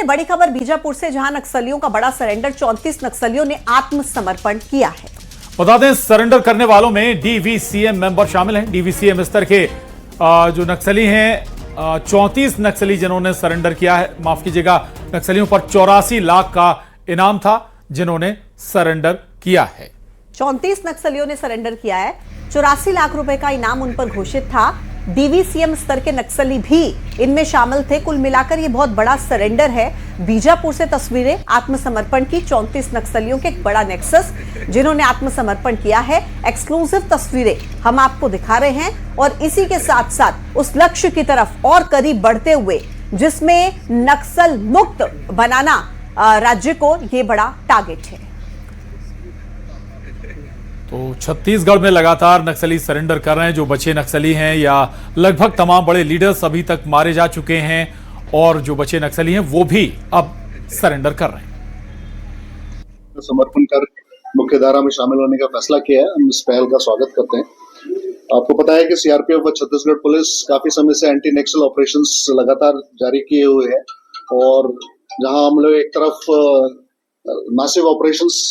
चलिए बड़ी खबर बीजापुर से, जहां नक्सलियों का बड़ा सरेंडर, 34 नक्सलियों ने आत्मसमर्पण किया है। बता दें, सरेंडर करने वालों में डीवीसीएम मेंबर शामिल हैं। डीवीसीएम स्तर के जो नक्सली हैं, 34 नक्सली जिन्होंने सरेंडर किया है। माफ कीजिएगा, नक्सलियों पर 84 लाख का इनाम था जिन्होंने सरेंडर किया है। 34 नक्सलियों ने सरेंडर किया है। 84 लाख रुपए का इनाम उन पर घोषित था। डीवीसीएम स्तर के नक्सली भी इनमें शामिल थे। कुल मिलाकर यह बहुत बड़ा सरेंडर है। बीजापुर से तस्वीरें आत्मसमर्पण की 34 नक्सलियों के एक बड़ा नेक्सस जिन्होंने आत्मसमर्पण किया है। एक्सक्लूसिव तस्वीरें हम आपको दिखा रहे हैं और इसी के साथ साथ उस लक्ष्य की तरफ और करीब बढ़ते हुए जिसमें नक्सल मुक्त बनाना राज्य को यह बड़ा टारगेट है। तो छत्तीसगढ़ में लगातार नक्सली सरेंडर कर रहे हैं। जो बचे नक्सली हैं या लगभग तमाम बड़े लीडर्स अभी तक मारे जा चुके हैं और जो बचे नक्सली हैं वो भी अब सरेंडर कर रहे हैं। समर्पण कर मुख्यधारा में शामिल होने का फैसला किया है। हम इस पहल का स्वागत करते हैं। आपको पता है कि सीआरपीएफ और छत्तीसगढ़ पुलिस काफी समय से एंटी नक्सल ऑपरेशंस लगातार जारी किए हुए हैं और जहां हम लोग एक तरफ मैसिव ऑपरेशंस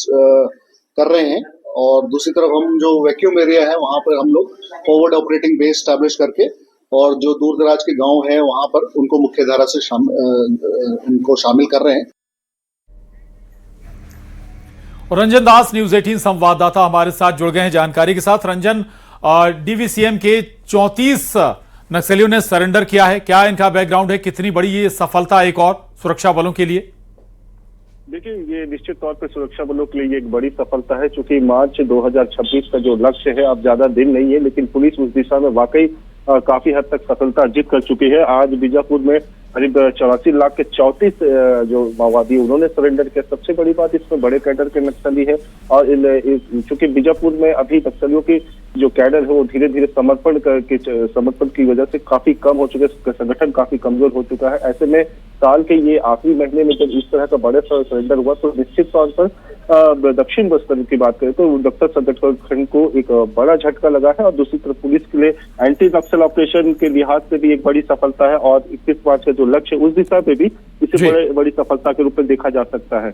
कर रहे हैं और दूसरी तरफ हम जो वैक्यूम एरिया है वहां पर हम लोग फॉरवर्ड ऑपरेटिंग बेस स्टैब्लिश करके और जो दूर दराज के गांव हैं वहां पर उनको मुख्यधारा से उनको शामिल कर रहे हैं। और रंजन दास, न्यूज 18 संवाददाता हमारे साथ जुड़ गए हैं जानकारी के साथ। रंजन, डीवीसीएम के 34 नक्सलियों ने सरेंडर किया है। क्या इनका बैकग्राउंड है? कितनी बड़ी ये सफलता एक और सुरक्षा बलों के लिए? देखिए, ये निश्चित तौर पर सुरक्षा बलों के लिए एक बड़ी सफलता है, क्योंकि मार्च 2026 का जो लक्ष्य है अब ज्यादा दिन नहीं है, लेकिन पुलिस उस दिशा में वाकई काफी हद तक सफलता अर्जित कर चुकी है। आज बीजापुर में करीब 84 लाख के 34 जो माओवादी उन्होंने सरेंडर किया। सबसे बड़ी बात, इसमें बड़े कैडर के नक्सली है और चूंकि बीजापुर में अभी नक्सलियों की जो कैडर है वो धीरे धीरे समर्पण की वजह से काफी कम हो चुके, संगठन काफी कमजोर हो चुका है। ऐसे में साल के ये आखिरी महीने में जब इस तरह का बड़े सरेंडर हुआ तो निश्चित तौर पर दक्षिण बस्तर की बात करें तो डॉक्टर संगठन को एक बड़ा झटका लगा है और दूसरी तरफ पुलिस के लिए एंटी नक्सल ऑपरेशन के लिहाज से भी एक बड़ी सफलता है और 21 मार्च का जो लक्ष्य उस दिशा पे भी इसे बड़ी सफलता के रूप में देखा जा सकता है।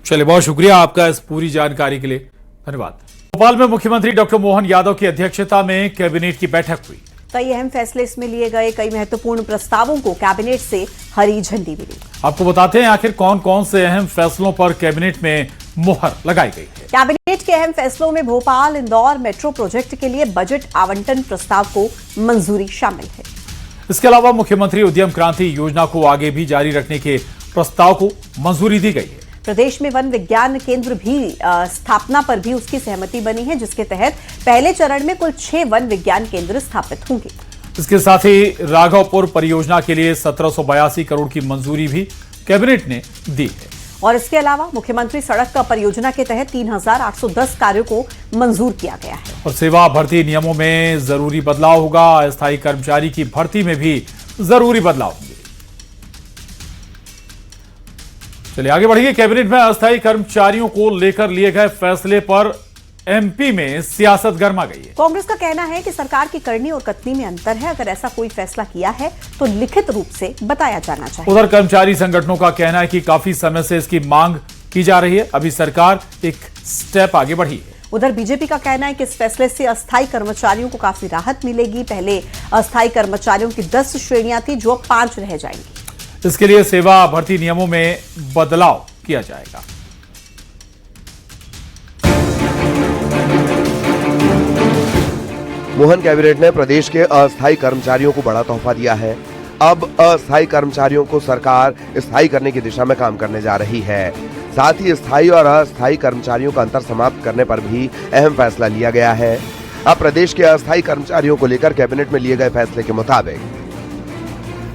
चलिए, बहुत शुक्रिया आपका इस पूरी जानकारी के लिए, धन्यवाद। भोपाल में मुख्यमंत्री डॉक्टर मोहन यादव की अध्यक्षता में कैबिनेट की बैठक हुई। कई अहम फैसले इसमें लिए गए। कई महत्वपूर्ण प्रस्तावों को कैबिनेट से हरी झंडी मिली। आपको बताते हैं आखिर कौन कौन से अहम फैसलों पर कैबिनेट में मुहर लगाई गई है। कैबिनेट के अहम फैसलों में भोपाल इंदौर मेट्रो प्रोजेक्ट के लिए बजट आवंटन प्रस्ताव को मंजूरी शामिल है। इसके अलावा मुख्यमंत्री उद्यम क्रांति योजना को आगे भी जारी रखने के प्रस्ताव को मंजूरी दी गई है। प्रदेश में वन विज्ञान केंद्र भी स्थापना पर भी उसकी सहमति बनी है, जिसके तहत पहले चरण में कुल 6 वन विज्ञान केंद्र स्थापित होंगे। इसके साथ ही राघवपुर परियोजना के लिए 1782 करोड़ की मंजूरी भी कैबिनेट ने दी है। और इसके अलावा मुख्यमंत्री सड़क का परियोजना के तहत 3810 कार्यों को मंजूर किया गया है। और सेवा भर्ती नियमों में जरूरी बदलाव होगा। अस्थायी कर्मचारी की भर्ती में भी जरूरी बदलाव होंगे। चलिए आगे बढ़िए। कैबिनेट में अस्थायी कर्मचारियों को लेकर लिए गए फैसले पर एमपी में सियासत गर्मा गई है। कांग्रेस का कहना है कि सरकार की करनी और कथनी में अंतर है। अगर ऐसा कोई फैसला किया है तो लिखित रूप से बताया जाना चाहिए। उधर कर्मचारी संगठनों का कहना है कि काफी समय से इसकी मांग की जा रही है, अभी सरकार एक स्टेप आगे बढ़ी है। उधर बीजेपी का कहना है कि इस फैसले से अस्थायी कर्मचारियों को काफी राहत मिलेगी। पहले अस्थायी कर्मचारियों की 10 श्रेणियां थी जो अब 5 रह जाएंगी। इसके लिए सेवा भर्ती नियमों में बदलाव किया जाएगा। मोहन कैबिनेट ने प्रदेश के अस्थायी कर्मचारियों को बड़ा तोहफा दिया है। अब अस्थायी कर्मचारियों को सरकार स्थायी करने की दिशा में काम करने जा रही है। साथ ही स्थायी और अस्थायी कर्मचारियों का अंतर समाप्त करने पर भी अहम फैसला लिया गया है। अब प्रदेश के अस्थायी कर्मचारियों को लेकर कैबिनेट में लिए गए फैसले के मुताबिक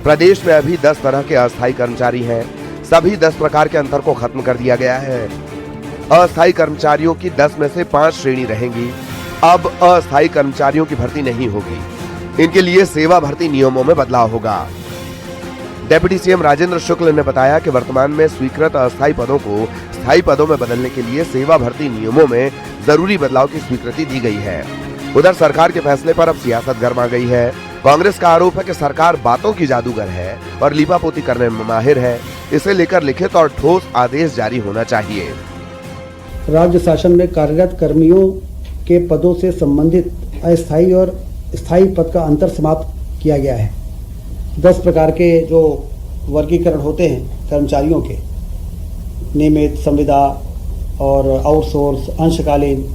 प्रदेश में अभी 10 तरह के अस्थायी कर्मचारी हैं। सभी 10 प्रकार के अंतर को खत्म कर दिया गया है। अस्थायी कर्मचारियों की 10 में से 5 श्रेणी रहेंगी। अब अस्थायी कर्मचारियों की भर्ती नहीं होगी। इनके लिए सेवा भर्ती नियमों में बदलाव होगा। डिप्टी सीएम राजेंद्र शुक्ल ने बताया कि वर्तमान में स्वीकृत अस्थायी पदों को स्थायी पदों में बदलने के लिए सेवा भर्ती नियमों में जरूरी बदलाव की स्वीकृति दी गई है। उधर सरकार के फैसले पर अब सियासत गर्मा गई है। कांग्रेस का आरोप है कि सरकार बातों की जादूगर है और लीपापोती करने में माहिर है। इसे लेकर लिखित और ठोस आदेश जारी होना चाहिए। राज्य शासन में कार्यरत कर्मियों के पदों से संबंधित अस्थायी और स्थायी पद का अंतर समाप्त किया गया है। 10 प्रकार के जो वर्गीकरण होते हैं कर्मचारियों के, नियमित, संविदा और आउटसोर्स, अंशकालीन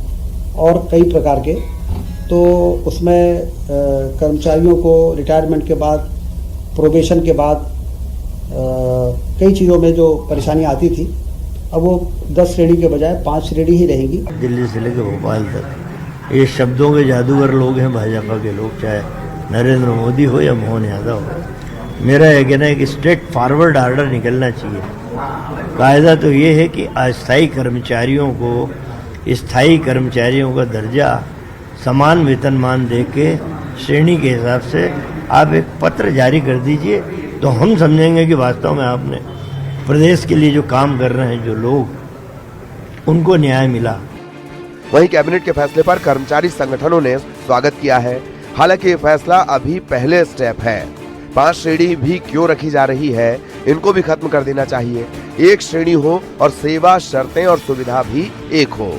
और कई प्रकार के, तो उसमें कर्मचारियों को रिटायरमेंट के बाद, प्रोबेशन के बाद कई चीज़ों में जो परेशानी आती थी, अब वो 10 श्रेणी के बजाय 5 श्रेणी ही रहेंगी। दिल्ली से लेकर भोपाल तक ये शब्दों के जादूगर लोग हैं भाजपा के लोग, चाहे नरेंद्र मोदी हो या मोहन यादव हो। मेरा यह कहना है कि स्ट्रेट फॉरवर्ड ऑर्डर निकलना चाहिए। कायदा तो ये है कि अस्थायी कर्मचारियों को स्थायी कर्मचारियों का दर्जा समान वेतनमान दे के श्रेणी के हिसाब से आप एक पत्र जारी कर दीजिए, तो हम समझेंगे कि वास्तव में आपने प्रदेश के लिए जो काम कर रहे हैं जो लोग, उनको न्याय मिला। वहीं कैबिनेट के फैसले पर कर्मचारी संगठनों ने स्वागत किया है। हालांकि ये फैसला अभी पहले स्टेप है। 5 श्रेणी भी क्यों रखी जा रही है, इनको भी खत्म कर देना चाहिए। 1 श्रेणी हो और सेवा, शर्तें और सुविधा भी एक हो।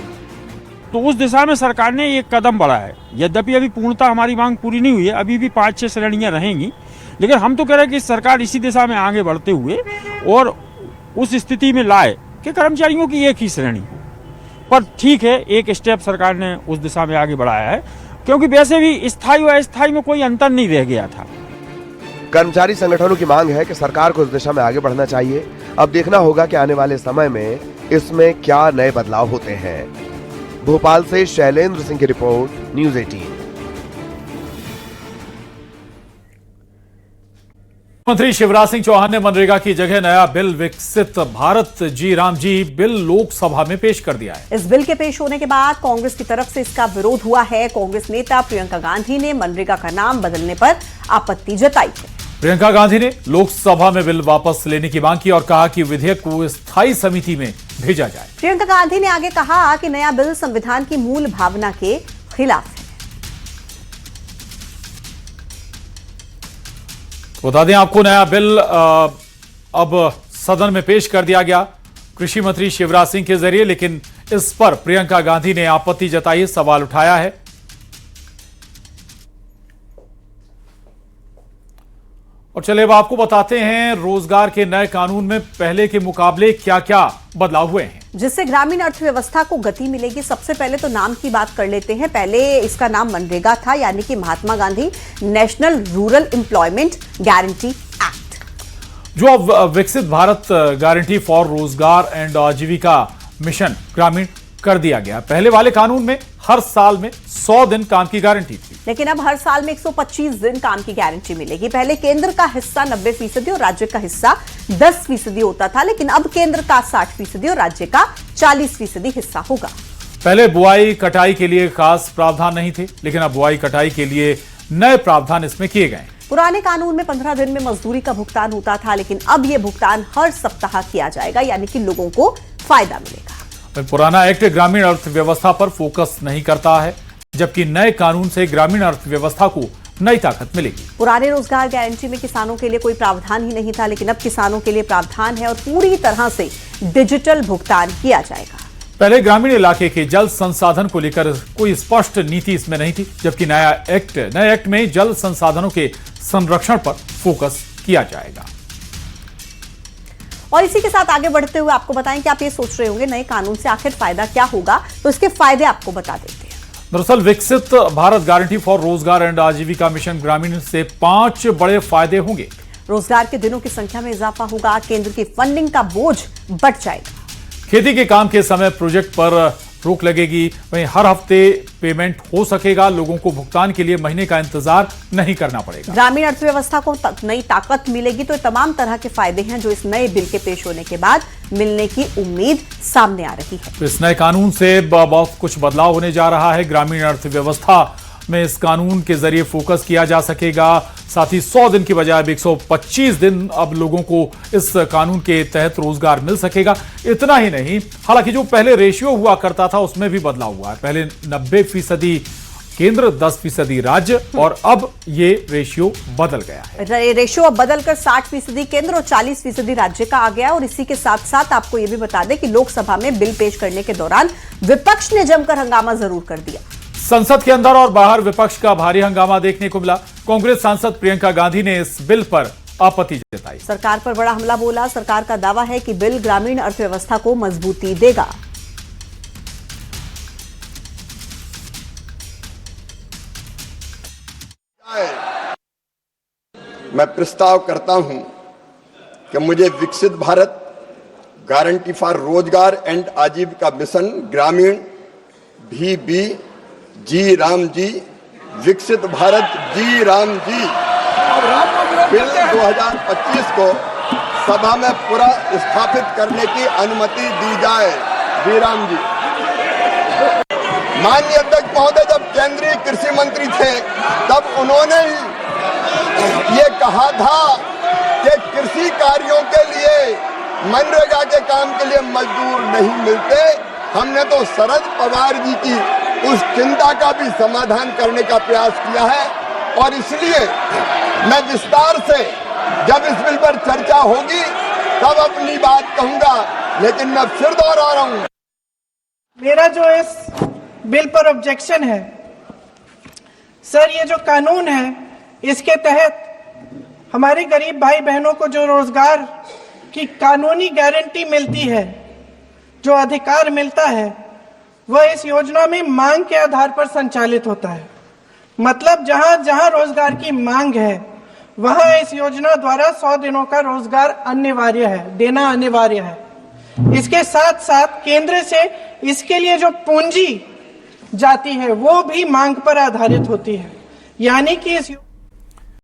तो उस दिशा में सरकार ने एक कदम बढ़ाया है। यद्यपि अभी पूर्णतः हमारी मांग पूरी नहीं हुई है, अभी भी 5-6 श्रेणियां रहेंगी, लेकिन हम तो कह रहे हैं कि सरकार इसी दिशा में आगे बढ़ते हुए और उस स्थिति में लाए कि कर्मचारियों की एक ही श्रेणी हो। पर ठीक है, एक स्टेप सरकार ने उस दिशा में आगे बढ़ाया है, क्योंकि वैसे भी स्थायी और अस्थायी में कोई अंतर नहीं रह गया था। कर्मचारी संगठनों की मांग है कि सरकार को इस दिशा में आगे बढ़ना चाहिए। अब देखना होगा कि आने वाले समय में इसमें क्या नए बदलाव होते हैं। भोपाल से शैलेंद्र सिंह की रिपोर्ट, न्यूज़ 18। मुख्यमंत्री शिवराज सिंह चौहान ने मनरेगा की जगह नया बिल विकसित भारत जी राम जी बिल लोकसभा में पेश कर दिया है। इस बिल के पेश होने के बाद कांग्रेस की तरफ से इसका विरोध हुआ है। कांग्रेस नेता प्रियंका गांधी ने मनरेगा का नाम बदलने पर आपत्ति जताई है। प्रियंका गांधी ने लोकसभा में बिल वापस लेने की मांग की और कहा कि विधेयक को स्थायी समिति में भेजा जाए। प्रियंका गांधी ने आगे कहा कि नया बिल संविधान की मूल भावना के खिलाफ है। बता दें आपको, नया बिल अब सदन में पेश कर दिया गया कृषि मंत्री शिवराज सिंह के जरिए, लेकिन इस पर प्रियंका गांधी ने आपत्ति जताई, सवाल उठाया है। और चलिए अब आपको बताते हैं रोजगार के नए कानून में पहले के मुकाबले क्या क्या बदलाव हुए हैं, जिससे ग्रामीण अर्थव्यवस्था को गति मिलेगी। सबसे पहले तो नाम की बात कर लेते हैं। पहले इसका नाम मनरेगा था, यानी कि Mahatma Gandhi national rural employment guarantee act, जो अब Viksit Bharat guarantee for Rozgar and Ajeevika mission Gramin कर दिया गया। पहले वाले कानून में हर साल में 100 दिन काम की गारंटी थी, लेकिन अब हर साल में 125 दिन काम की गारंटी मिलेगी। पहले केंद्र का हिस्सा 90% और राज्य का हिस्सा 10% होता था, लेकिन अब केंद्र का 60% और राज्य का 40% हिस्सा होगा। पहले बुआई कटाई के लिए खास प्रावधान नहीं थे, लेकिन अब बुआई कटाई के लिए नए प्रावधान इसमें किए गए। पुराने कानून में 15 दिन में मजदूरी का भुगतान होता था, लेकिन अब यह भुगतान हर सप्ताह किया जाएगा, यानी कि लोगों को फायदा मिलेगा। पुराना एक्ट ग्रामीण अर्थव्यवस्था पर फोकस नहीं करता है, जबकि नए कानून से ग्रामीण अर्थव्यवस्था को नई ताकत मिलेगी। पुराने रोजगार गारंटी में किसानों के लिए कोई प्रावधान ही नहीं था, लेकिन अब किसानों के लिए प्रावधान है और पूरी तरह से डिजिटल भुगतान किया जाएगा। पहले ग्रामीण इलाके के जल संसाधन को लेकर कोई स्पष्ट नीति इसमें नहीं थी, जबकि नए एक्ट में जल संसाधनों के संरक्षण पर फोकस किया जाएगा। और इसी के साथ आगे बढ़ते हुए आपको बताएं कि आप ये सोच रहे होंगे नए कानून से आखिर फायदा क्या होगा, तो इसके फायदे आपको बता देते हैं। दरअसल विकसित Bharat guarantee for Rozgar and Ajeevika mission ग्रामीण से 5 बड़े फायदे होंगे। रोजगार के दिनों की संख्या में इजाफा होगा, केंद्र की फंडिंग का बोझ बढ़ जाएगा, खेती के काम के समय प्रोजेक्ट पर रोक लगेगी, वहीं हर हफ्ते पेमेंट हो सकेगा, लोगों को भुगतान के लिए महीने का इंतजार नहीं करना पड़ेगा। ग्रामीण अर्थव्यवस्था को नई ताकत मिलेगी। तो तमाम तरह के फायदे हैं जो इस नए बिल के पेश होने के बाद मिलने की उम्मीद सामने आ रही है। तो इस नए कानून से बहुत कुछ बदलाव होने जा रहा है। ग्रामीण अर्थव्यवस्था में इस कानून के जरिए फोकस किया जा सकेगा। साथ ही 100 दिन की बजाय 125 दिन अब लोगों को इस कानून के तहत रोजगार मिल सकेगा। इतना ही नहीं, हालांकि जो पहले रेशियो हुआ करता था उसमें भी बदलाव हुआ है। पहले 90% केंद्र, 10% राज्य, और अब ये रेशियो बदल गया है। रेशो अब बदलकर 60% केंद्र और 40% राज्य का आ गया। और इसी के साथ साथ आपको यह भी बता दें कि लोकसभा में बिल पेश करने के दौरान विपक्ष ने जमकर हंगामा जरूर कर दिया। संसद के अंदर और बाहर विपक्ष का भारी हंगामा देखने को मिला। कांग्रेस सांसद प्रियंका गांधी ने इस बिल पर आपत्ति जताई। सरकार पर बड़ा हमला बोला। सरकार का दावा है कि बिल ग्रामीण अर्थव्यवस्था को मजबूती देगा। मैं प्रस्ताव करता हूं कि मुझे विकसित Bharat, guarantee for Rozgar and Ajeevika mission ग्रामीण VB जी राम जी, विकसित भारत जी राम जी बिल 2025 को सभा में पूरा स्थापित करने की अनुमति दी जाए। जी राम जी। माननीय अध्यक्ष महोदय, जब केंद्रीय कृषि मंत्री थे तब उन्होंने ये कहा था कि कृषि कार्यों के लिए, मनरेगा के काम के लिए मजदूर नहीं मिलते। हमने तो शरद पवार जी की उस चिंता का भी समाधान करने का प्रयास किया है और इसलिए मैं विस्तार से जब इस बिल पर चर्चा होगी तब अपनी बात कहूंगा, लेकिन मैं फिर दोहरा रहा हूं। मेरा जो इस बिल पर ऑब्जेक्शन है सर, ये जो कानून है इसके तहत हमारे गरीब भाई बहनों को जो रोजगार की कानूनी गारंटी मिलती है, जो अधिकार मिलता है, वह इस योजना में मांग के आधार पर संचालित होता है। मतलब जहां जहां रोजगार की मांग है वहां इस योजना द्वारा 100 दिनों का रोजगार अनिवार्य है, देना अनिवार्य है। इसके साथ साथ केंद्र से इसके लिए जो पूंजी जाती है वो भी मांग पर आधारित होती है। यानी कि इस